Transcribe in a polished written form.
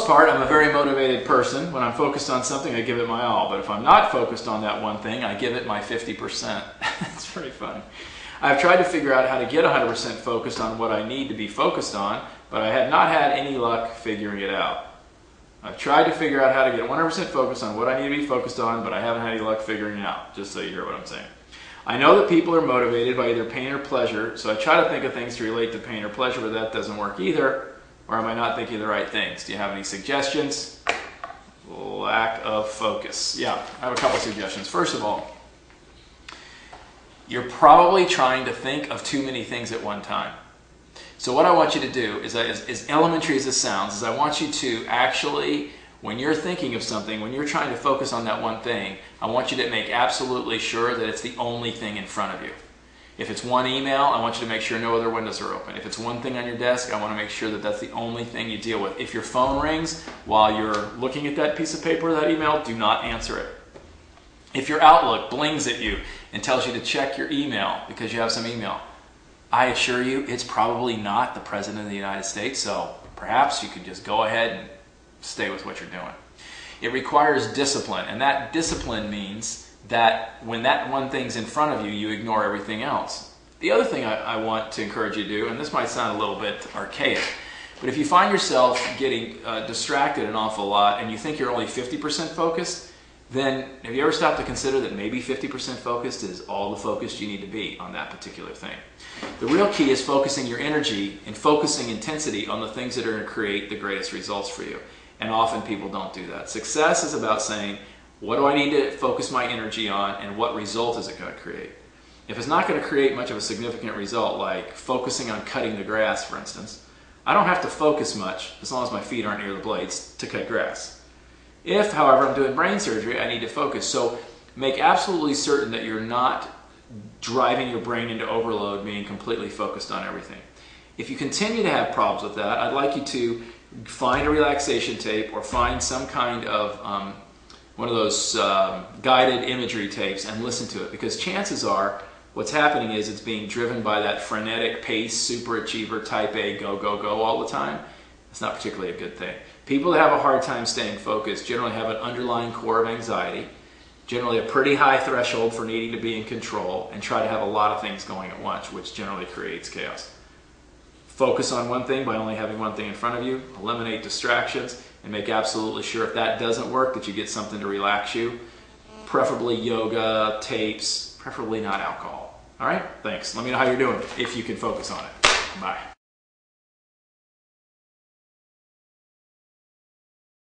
most part, I'm a very motivated person. When I'm focused on something, I give it my all. But if I'm not focused on that one thing, I give it my 50%. It's pretty funny. I've tried to figure out how to get 100% focused on what I need to be focused on, but I have not had any luck figuring it out. I've tried to figure out how to get 100% focused on what I need to be focused on, but I haven't had any luck figuring it out, just so you hear what I'm saying. I know that people are motivated by either pain or pleasure, so I try to think of things to relate to pain or pleasure, but that doesn't work either. Or am I not thinking of the right things? Do you have any suggestions? Lack of focus. Yeah, I have a couple suggestions. First of all, you're probably trying to think of too many things at one time. So what I want you to do is, as elementary as this sounds, is I want you to actually, when you're thinking of something, when you're trying to focus on that one thing, I want you to make absolutely sure that it's the only thing in front of you. If it's one email, I want you to make sure no other windows are open. If it's one thing on your desk, I want to make sure that that's the only thing you deal with. If your phone rings while you're looking at that piece of paper or that email, do not answer it. If your Outlook blings at you and tells you to check your email because you have some email, I assure you it's probably not the President of the United States, so perhaps you could just go ahead and stay with what you're doing. It requires discipline, and that discipline means that when that one thing's in front of you, you ignore everything else. The other thing I want to encourage you to do, and this might sound a little bit archaic, but if you find yourself getting distracted an awful lot and you think you're only 50% focused, then have you ever stopped to consider that maybe 50% focused is all the focused you need to be on that particular thing? The real key is focusing your energy and focusing intensity on the things that are going to create the greatest results for you. And often people don't do that. Success is about saying, what do I need to focus my energy on and what result is it going to create? If it's not going to create much of a significant result, like focusing on cutting the grass, for instance, I don't have to focus much as long as my feet aren't near the blades to cut grass. If, however, I'm doing brain surgery, I need to focus. So make absolutely certain that you're not driving your brain into overload, being completely focused on everything. If you continue to have problems with that, I'd like you to find a relaxation tape or find some kind of one of those guided imagery tapes and listen to it, because chances are what's happening is it's being driven by that frenetic pace, superachiever, type A, go, go, go all the time. It's not particularly a good thing. People that have a hard time staying focused generally have an underlying core of anxiety, generally a pretty high threshold for needing to be in control, and try to have a lot of things going at once, which generally creates chaos. Focus on one thing by only having one thing in front of you, eliminate distractions, and make absolutely sure if that doesn't work that you get something to relax you, preferably yoga, tapes, preferably not alcohol. All right? Thanks. Let me know how you're doing if you can focus on it. Bye.